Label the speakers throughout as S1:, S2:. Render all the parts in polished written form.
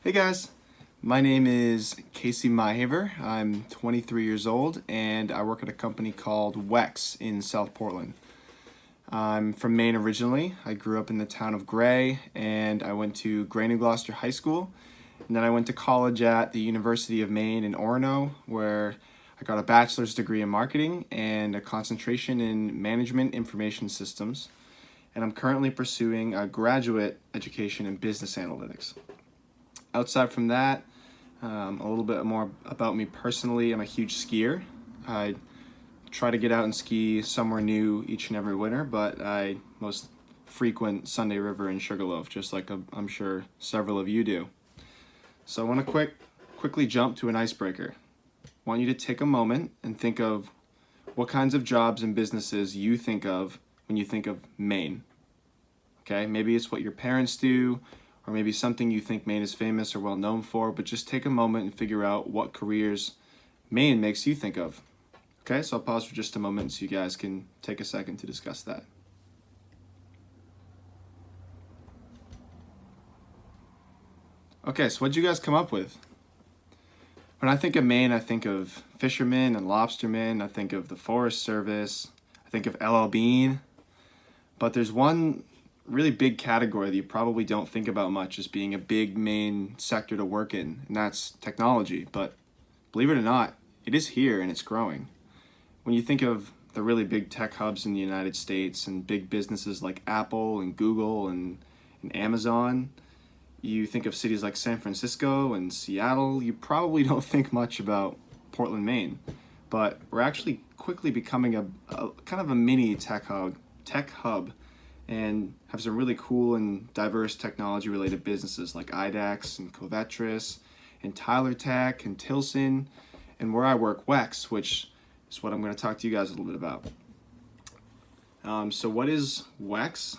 S1: Hey guys, my name is Myhaver. I'm 23 years old and I work at a company called WEX in South Portland. I'm from Maine originally. I grew up in the town of Gray and I went to Gray New Gloucester High School. And then I went to college at the University of Maine in Orono, where I got a bachelor's degree in marketing and a concentration in management information systems. And I'm currently pursuing a graduate education in business analytics. Outside from that, a little bit more about me personally. I'm a huge skier. I try to get out and ski somewhere new each and every winter, but I most frequent Sunday River in Sugarloaf, just like I'm sure several of you do. So I want to quickly jump to an icebreaker. I want you to take a moment and think of what kinds of jobs and businesses you think of when you think of Maine. Okay, maybe it's what your parents do, or maybe something you think Maine is famous or well known for, but just take a moment and figure out what careers Maine makes you think of. Okay, so I'll pause for just a moment so you guys can take a second to discuss that. Okay, so what'd you guys come up with? When I think of Maine, I think of fishermen and lobstermen, I think of the Forest Service, I think of LL Bean, but there's one really big category that you probably don't think about much as being a big main sector to work in, and that's technology. But believe it or not, it is here and it's growing. When you think of the really big tech hubs in the United States and big businesses like Apple and Google and Amazon, you think of cities like San Francisco and Seattle. You probably don't think much about Portland, Maine, but we're actually quickly becoming a kind of a mini tech hub, and have some really cool and diverse technology related businesses like IDEX and Covetris and Tyler Tech and Tilson, and where I work, WEX, which is what I'm going to talk to you guys a little bit about. So what is WEX?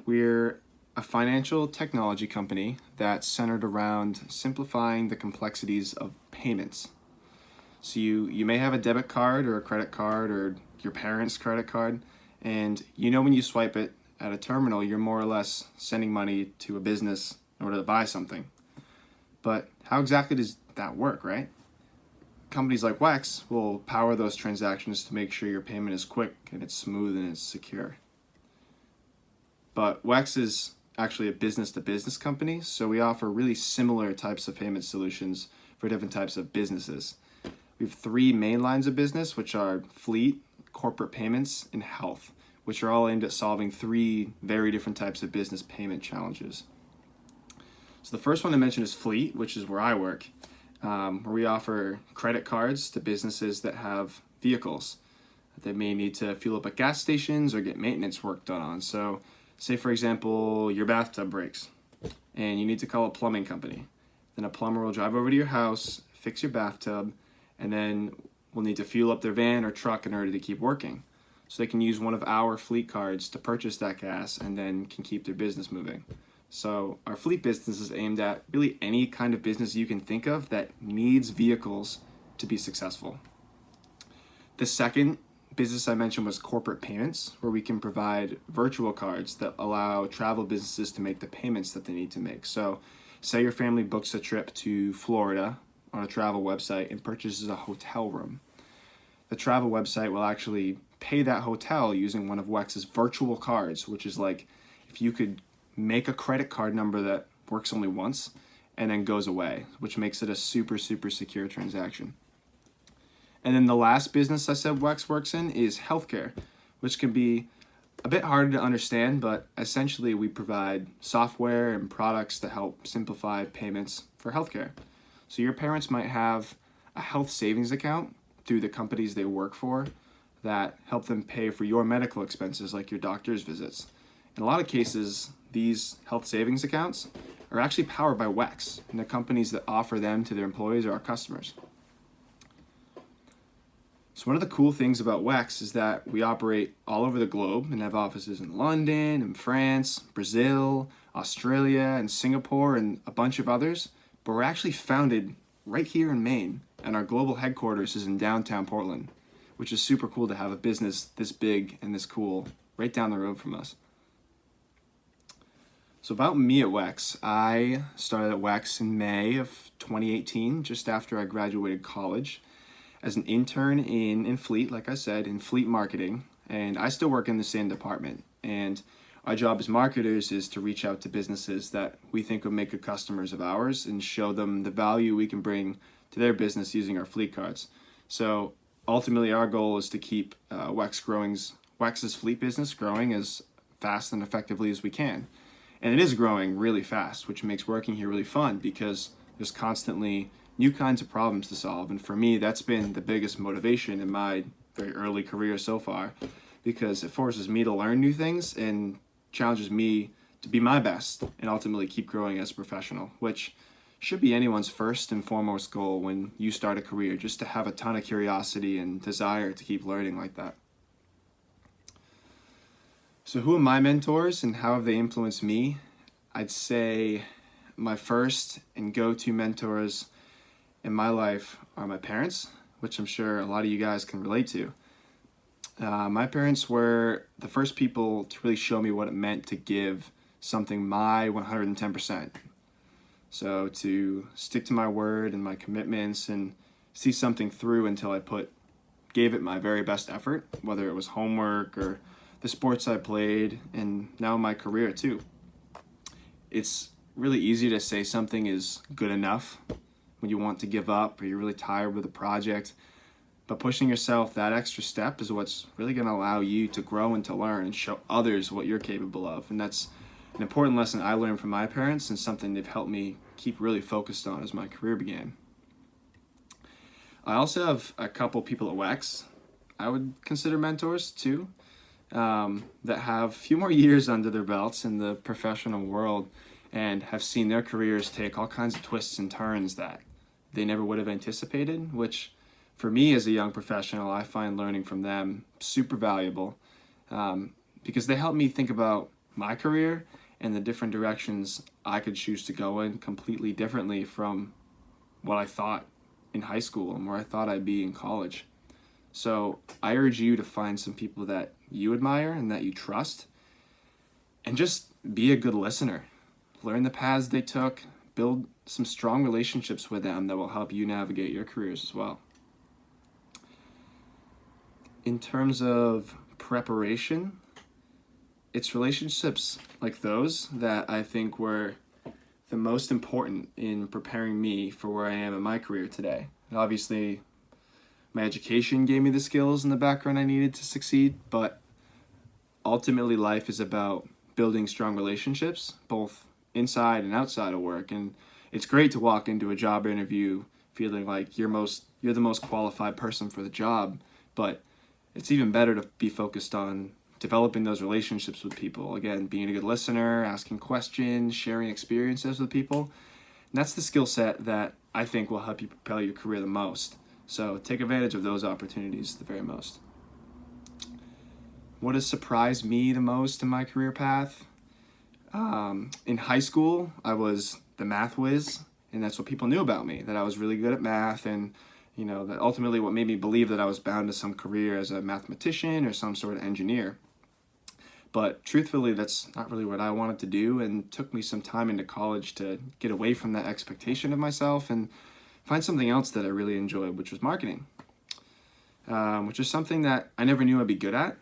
S1: We're a financial technology company that's centered around simplifying the complexities of payments. So you may have a debit card or a credit card or your parents' credit card, and when you swipe it at a terminal, you're more or less sending money to a business in order to buy something. But how exactly does that work, right? Companies like WEX will power those transactions to make sure your payment is quick and it's smooth and it's secure. But WEX is actually a business-to-business company, so we offer really similar types of payment solutions for different types of businesses. We have three main lines of business, which are fleet, corporate payments, and health, which are all aimed at solving three very different types of business payment challenges. So the first one I mentioned is fleet, which is where I work, where we offer credit cards to businesses that have vehicles that they may need to fuel up at gas stations or get maintenance work done on. So say, for example, your bathtub breaks and you need to call a plumbing company. Then a plumber will drive over to your house, fix your bathtub, and then will need to fuel up their van or truck in order to keep working. So they can use one of our fleet cards to purchase that gas and then can keep their business moving. So our fleet business is aimed at really any kind of business you can think of that needs vehicles to be successful. The second business I mentioned was corporate payments, where we can provide virtual cards that allow travel businesses to make the payments that they need to make. So say your family books a trip to Florida on a travel website and purchases a hotel room. The travel website will actually pay that hotel using one of WEX's virtual cards, which is like if you could make a credit card number that works only once and then goes away, which makes it a super, super secure transaction. And then the last business I said WEX works in is healthcare, which can be a bit harder to understand, but essentially we provide software and products to help simplify payments for healthcare. So your parents might have a health savings account through the companies they work for that help them pay for your medical expenses, like your doctor's visits. In a lot of cases, these health savings accounts are actually powered by WEX, and the companies that offer them to their employees are our customers. So one of the cool things about WEX is that we operate all over the globe and have offices in London and France, Brazil, Australia, and Singapore, and a bunch of others, but we're actually founded right here in Maine, and our global headquarters is in downtown Portland, which is super cool to have a business this big and this cool right down the road from us. So about me at WEX, I started at WEX in May of 2018, just after I graduated college, as an intern in fleet, like I said, in fleet marketing. And I still work in the same department. And our job as marketers is to reach out to businesses that we think would make good customers of ours and show them the value we can bring to their business using our fleet cards. So ultimately, our goal is to keep WEX's fleet business growing as fast and effectively as we can. And it is growing really fast, which makes working here really fun because there's constantly new kinds of problems to solve. And for me, that's been the biggest motivation in my very early career so far, because it forces me to learn new things and challenges me to be my best and ultimately keep growing as a professional, which should be anyone's first and foremost goal when you start a career, just to have a ton of curiosity and desire to keep learning like that. So who are my mentors and how have they influenced me? I'd say my first and go-to mentors in my life are my parents, which I'm sure a lot of you guys can relate to. My parents were the first people to really show me what it meant to give something my 110%. So to stick to my word and my commitments and see something through until I gave it my very best effort, whether it was homework or the sports I played, and now my career too. It's really easy to say something is good enough when you want to give up or you're really tired with a project, but pushing yourself that extra step is what's really going to allow you to grow and to learn and show others what you're capable of. And that's an important lesson I learned from my parents and something they've helped me keep really focused on as my career began. I also have a couple people at WEX I would consider mentors too, that have a few more years under their belts in the professional world and have seen their careers take all kinds of twists and turns that they never would have anticipated, which for me as a young professional, I find learning from them super valuable, because they help me think about my career and the different directions I could choose to go in completely differently from what I thought in high school and where I thought I'd be in college. So I urge you to find some people that you admire and that you trust, and just be a good listener. Learn the paths they took, build some strong relationships with them that will help you navigate your careers as well. In terms of preparation, it's relationships like those that I think were the most important in preparing me for where I am in my career today. And obviously, my education gave me the skills and the background I needed to succeed, but ultimately life is about building strong relationships, both inside and outside of work. And it's great to walk into a job interview feeling like you're the most qualified person for the job, but it's even better to be focused on developing those relationships with people. Again, being a good listener, asking questions, sharing experiences with people. And that's the skill set that I think will help you propel your career the most. So take advantage of those opportunities the very most. What has surprised me the most in my career path? In high school, I was the math whiz, and that's what people knew about me, that I was really good at math, and that ultimately what made me believe that I was bound to some career as a mathematician or some sort of engineer. But truthfully, that's not really what I wanted to do, and took me some time into college to get away from that expectation of myself and find something else that I really enjoyed, which was marketing, which is something that I never knew I'd be good at,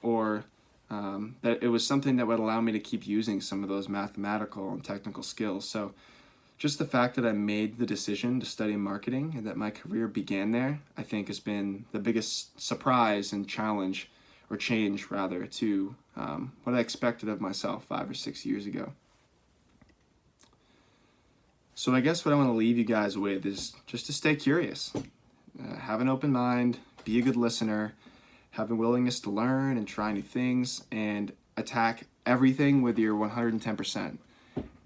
S1: or that it was something that would allow me to keep using some of those mathematical and technical skills. So just the fact that I made the decision to study marketing and that my career began there, I think has been the biggest surprise and challenge, or change rather, to what I expected of myself 5 or 6 years ago. So I guess what I want to leave you guys with is just to stay curious, have an open mind, be a good listener, have a willingness to learn and try new things, and attack everything with your 110%.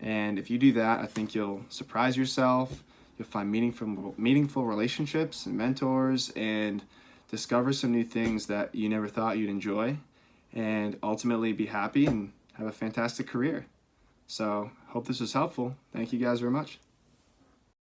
S1: And if you do that, I think you'll surprise yourself, you'll find meaningful relationships and mentors, and discover some new things that you never thought you'd enjoy, and ultimately be happy and have a fantastic career. So hope this was helpful. Thank you guys very much.